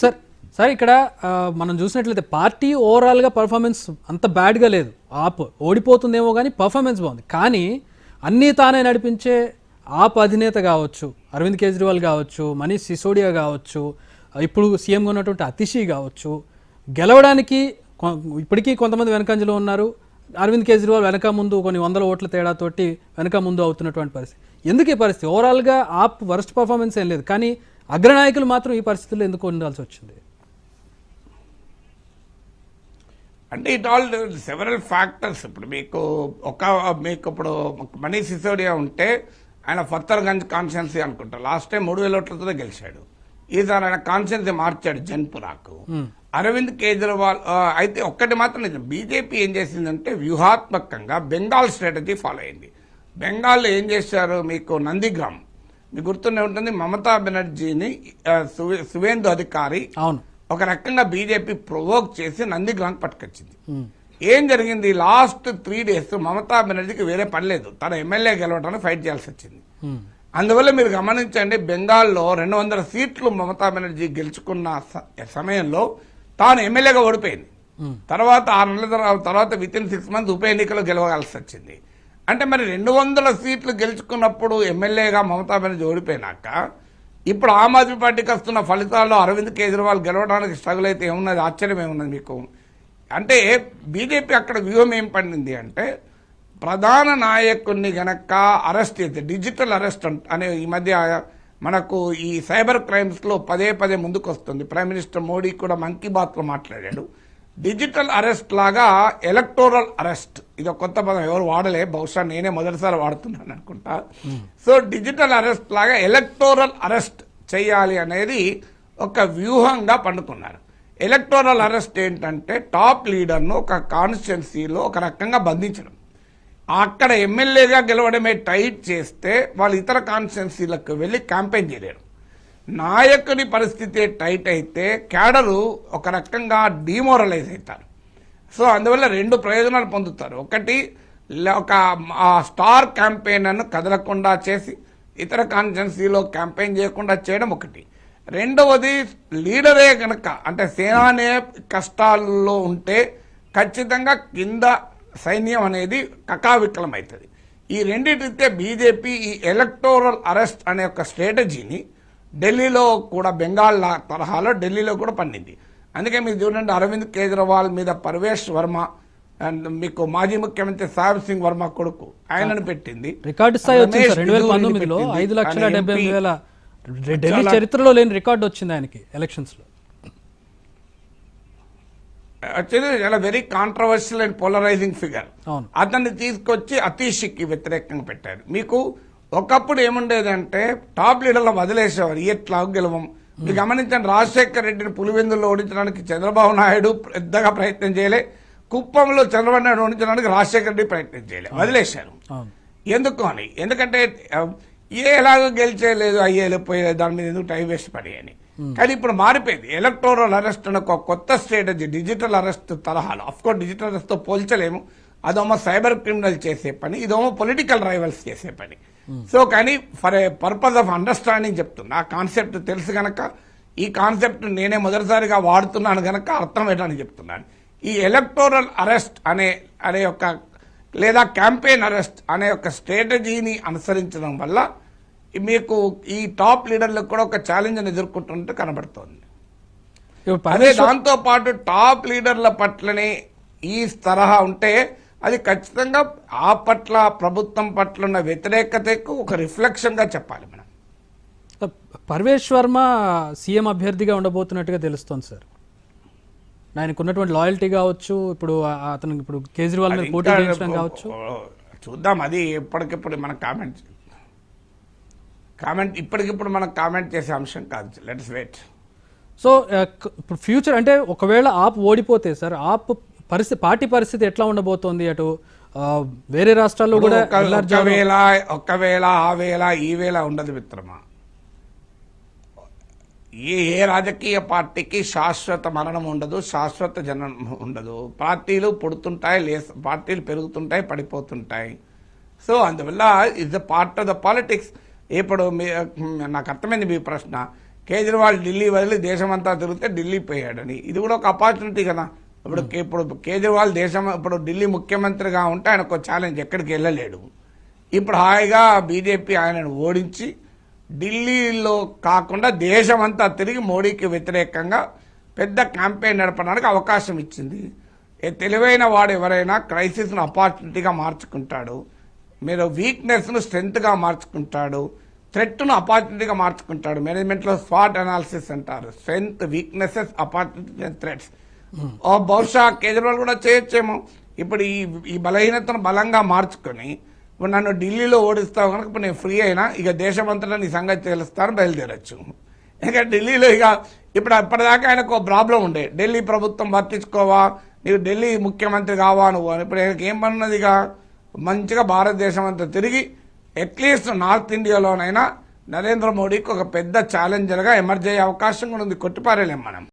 Sir sir ఇక్కడ మనం చూసినట్లయితే పార్టీ ఓవరాల్గా పర్ఫార్మెన్స్ అంత బ్యాడ్గా లేదు. ఆప్ ఓడిపోతుందేమో కానీ పర్ఫార్మెన్స్ బాగుంది. కానీ అన్నీ తానే నడిపించే ఆప్ అధినేత కావచ్చు, అరవింద్ కేజ్రీవాల్ కావచ్చు, మనీష్ సిసోడియా కావచ్చు, ఇప్పుడు సీఎంగా ఉన్నటువంటి అతిషి కావచ్చు, గెలవడానికి ఇప్పటికీ కొంతమంది వెనకంజలో ఉన్నారు. అరవింద్ కేజ్రీవాల్ వెనక ముందు కొన్ని వందల ఓట్ల తేడాతోటి వెనక ముందు అవుతున్నటువంటి పరిస్థితి. ఎందుకు ఈ పరిస్థితి? ఓవరాల్గా ఆప్ వరస్ట్ పర్ఫార్మెన్స్ ఏం లేదు, కానీ అగ్రనాయకులు మాత్రం ఈ పరిస్థితుల్లో ఎందుకు ఉండాల్సి వచ్చింది? అంటే ఇట్ ఆల్ సెవరల్ ఫ్యాక్టర్స్. ఇప్పుడు మీకు ఇప్పుడు మనీష్ సిసోడియా ఉంటే ఆయన ఫత్తర్గంజ్ కాన్స్టిట్యున్సీ అనుకుంటా లాస్ట్ టైం 3,000 ఓట్లతో గెలిచాడు. ఈసారి ఆయన కాన్స్టిట్యున్సీ మార్చాడు జన్పురాకు. అరవింద్ కేజ్రీవాల్ అయితే ఒక్కటి మాత్రం నిజం, బీజేపీ ఏం చేసిందంటే వ్యూహాత్మకంగా బెంగాల్ స్ట్రాటజీ ఫాలో అయింది. బెంగాల్లో ఏం చేశారు, మీకు నందిగ్రామ్ మీకు గుర్తుండే ఉంటుంది, మమతా బెనర్జీని సువేందు అధికారి ఒక రకంగా బీజేపీ ప్రొవోక్ చేసి నందిగ్రామ్ పట్టుకొచ్చింది. ఏం జరిగింది, లాస్ట్ 3 days మమతా బెనర్జీకి వేరే పని లేదు, తన ఎమ్మెల్యే గెలవడానికి ఫైట్ చేయాల్సి వచ్చింది. అందువల్ల మీరు గమనించండి, బెంగాల్లో 200 సీట్లు మమతా బెనర్జీ గెలుచుకున్న సమయంలో తాను ఎమ్మెల్యేగా ఓడిపోయింది. తర్వాత 6 నెలల తర్వాత విత్ ఇన్ 6 months ఉప ఎన్నికలో గెలవగాల్సి వచ్చింది. అంటే మరి 200 సీట్లు గెలుచుకున్నప్పుడు ఎమ్మెల్యేగా మమతా బెనర్జీ ఓడిపోయినాక ఇప్పుడు ఆమ్ ఆద్మీ పార్టీకి వస్తున్న ఫలితాల్లో అరవింద్ కేజ్రీవాల్ గెలవడానికి స్ట్రగుల్ అయితే ఏమున్నది, ఆశ్చర్యం ఏమున్నది మీకు? అంటే బీజేపీ అక్కడ వ్యూహం ఏం పండింది అంటే ప్రధాన నాయకుడిని గనక అరెస్ట్ చేస్తే డిజిటల్ అరెస్ట్ అనే ఈ మధ్య మనకు ఈ సైబర్ క్రైమ్స్లో పదే ముందుకు వస్తుంది. ప్రైమ్ మినిస్టర్ మోడీ కూడా మన్ కీ బాత్లో మాట్లాడాడు. డిజిటల్ అరెస్ట్ లాగా ఎలక్టోరల్ అరెస్ట్, ఇది కొత్త పదం, ఎవరు వాడలే, బహుశా నేనే మొదటిసారి వాడుతున్నాను అనుకుంటా. సో డిజిటల్ అరెస్ట్ లాగా ఎలక్టోరల్ అరెస్ట్ చేయాలి అనేది ఒక వ్యూహంగా పండుకున్నారు. ఎలక్టోరల్ అరెస్ట్ ఏంటంటే టాప్ లీడర్ను ఒక కాన్స్టిట్యున్సీలో ఒక రకంగా బంధించడం, అక్కడ ఎమ్మెల్యేగా గెలవడమే టైట్ చేస్తే వాళ్ళు ఇతర కాన్స్టిట్యున్సీలకు వెళ్ళి క్యాంపెయిన్ చేయలేరు. నాయకుని పరిస్థితి టైట్ అయితే క్యాడరు ఒక రకంగా డిమోరలైజ్ అవుతారు. సో అందువల్ల 2 ప్రయోజనాలు పొందుతారు. ఒకటి, ఒక స్టార్ క్యాంపెయినర్ను కదలకుండా చేసి ఇతర కాన్స్టిట్యున్సీలో క్యాంపెయిన్ చేయకుండా చేయడం ఒకటి. రెండవది, లీడరే కనుక అంటే సేనానే కష్టాల్లో ఉంటే ఖచ్చితంగా కింద సైన్యం అనేది కకావికలం అవుతుంది. ఈ రెండింటితే బీజేపీ ఈ ఎలక్టోరల్ అరెస్ట్ అనే ఒక స్ట్రాటజీని ఢిల్లీలో కూడా బెంగాల్ తరహాలో ఢిల్లీలో కూడా పండింది. అందుకే మీరు చూడండి, అరవింద్ కేజ్రీవాల్ మీద పర్వేష్ వర్మ అండ్ మీకు మాజీ ముఖ్యమంత్రి సాహిబ్ సింగ్ వర్మ కొడుకు ఆయనను పెట్టింది. రికార్డు స్థాయి వచ్చింది 2019లో 5,70,000 ఢిల్లీ చరిత్రలో లేని రికార్డు వచ్చింది ఆయనకి ఎలక్షన్స్ లో. చాలా very controversial and polarising figure. అతన్ని తీసుకొచ్చి అతీషికి వ్యతిరేకంగా పెట్టారు. మీకు ఒకప్పుడు ఏముండేదంటే టాప్ లీడర్లు వదిలేసేవారు, ఎట్లా గెలవం. మీరు గమనించండి, రాజశేఖర్ రెడ్డిని పులివెందుల్లో ఓడించడానికి చంద్రబాబు నాయుడు పెద్దగా ప్రయత్నం చేయలే, కుప్పంలో చంద్రబాబు నాయుడు ఓడించడానికి రాజశేఖర్ రెడ్డి ప్రయత్నం చేయలే, వదిలేశారు. ఎందుకు అని, ఎందుకంటే ఎలాగో గెలిచేయలేదు, అయ్యేపోయే దాని మీద ఎందుకు టైం వేస్ట్ పడి అని. కానీ ఇప్పుడు మారిపోయింది. ఎలక్టోరల్ అరెస్ట్ అనే ఒక కొత్త స్ట్రాటజీ డిజిటల్ అరెస్ట్ తరహాలో. అఫ్కోర్స్ డిజిటల్ అరెస్ట్తో పోల్చలేము, అదేమో సైబర్ క్రిమినల్ చేసే పని, ఇదేమో పొలిటికల్ రైవల్స్ చేసే పని. సో కానీ for a purpose of understanding చెప్తున్నా, ఆ కాన్సెప్ట్ తెలుసు గనక, ఈ కాన్సెప్ట్ నేనే మొదటిసారిగా వాడుతున్నాను గనక అర్థమయ్యడానికి చెప్తున్నాను. ఈ ఎలక్టోరల్ అరెస్ట్ అనే ఒక లేదా క్యాంపెయిన్ అరెస్ట్ అనే ఒక స్ట్రాటజీని అనుసరించడం వల్ల మీకు ఈ టాప్ లీడర్లకు కూడా ఒక ఛాలెంజ్ ఎదుర్కొంటున్నట్టు కనబడుతోంది. అదే దాంతో పాటు టాప్ లీడర్ల పట్లనే ఈ తరహా ఉంటే అది ఖచ్చితంగా ఆ పట్ల ప్రభుత్వం పట్ల ఉన్న వ్యతిరేకతకు ఒక రిఫ్లెక్షన్ గా చెప్పాలి మనం. పర్వేష్ వర్మ సీఎం అభ్యర్థిగా ఉండబోతున్నట్టుగా తెలుస్తోంది సార్. ఆయనకు ఉన్నటువంటి లాయల్టీ కావచ్చు, ఇప్పుడు అతను ఇప్పుడు కేజ్రీవాల్ మీద పోటీ చేయించడం కావచ్చు, చూద్దాం. అది ఎప్పటికిప్పుడు మన కామెంట్ ఇప్పటికిప్పుడు మనం కామెంట్ చేసే అంశం కాదు. Let's wait. సో ఇప్పుడు ఫ్యూచర్ అంటే ఒకవేళ ఆప్ ఓడిపోతే సార్, ఆప్ పరిస్థితి, పార్టీ పరిస్థితి ఎట్లా ఉండబోతోంది? అటు వేరే రాష్ట్రాల్లో కూడా ఒకవేళ ఆ వేళ ఈ వేళ ఉండదు మిత్రమా. ఏ రాజకీయ పార్టీకి శాశ్వత మరణం ఉండదు, శాశ్వత జనం ఉండదు. పార్టీలు పుడుతుంటాయి, పార్టీలు పెరుగుతుంటాయి, పడిపోతుంటాయి. సో అందువల్ల it's the part of the politics. ఇప్పుడు నాకు అర్థమైంది మీ ప్రశ్న. కేజ్రీవాల్ ఢిల్లీ వదిలి దేశమంతా తిరిగితే ఢిల్లీ పోయాడని. ఇది కూడా ఒక ఆపర్చునిటీ కదా. ఇప్పుడు కేజ్రీవాల్ ఇప్పుడు ఢిల్లీ ముఖ్యమంత్రిగా ఉంటే ఆయనకు ఛాలెంజ్, ఎక్కడికి వెళ్ళలేడు. ఇప్పుడు హాయిగా బీజేపీ ఆయనను ఓడించి ఢిల్లీలో కాకుండా దేశమంతా తిరిగి మోడీకి వ్యతిరేకంగా పెద్ద క్యాంపెయిన్ నడపడానికి అవకాశం ఇచ్చింది. తెలివైన వాడు ఎవరైనా క్రైసిస్ను ఆపర్చునిటీగా మార్చుకుంటాడు, మీరు వీక్నెస్ను స్ట్రెంగ్త్గా మార్చుకుంటాడు, థ్రెట్ను ఆపర్చునిటీగా మార్చుకుంటాడు. మేనేజ్మెంట్లో స్వాట్ అనాలిసిస్ అంటారు, strength, weaknesses, opportunity and threats. బహుశా కేజ్రీవాల్ కూడా చేయొచ్చేమో. ఇప్పుడు ఈ బలహీనతను బలంగా మార్చుకొని ఇప్పుడు నన్ను ఢిల్లీలో ఓడిస్తావు కనుక ఇప్పుడు నేను ఫ్రీ అయినా ఇక దేశమంతటా నీ సంగతి తెలుస్తాను బయలుదేరచ్చు. ఇంకా ఢిల్లీలో ఇప్పుడు అప్పటిదాకా ఆయనకు ఒక ప్రాబ్లం ఉండే, ఢిల్లీ ప్రభుత్వం పట్టించుకోవా, నీకు ఢిల్లీ ముఖ్యమంత్రి కావా నువ్వు అని. ఇప్పుడు ఆయనకి ఏం పనున్నది, ఇక మంచిగా భారతదేశం అంతా తిరిగి అట్లీస్ట్ నార్త్ ఇండియాలోనైనా నరేంద్ర మోడీకి ఒక పెద్ద ఛాలెంజర్గా ఎమర్జ్ అయ్యే అవకాశం కూడా ఉంది. కొట్టిపారేలేం మనం.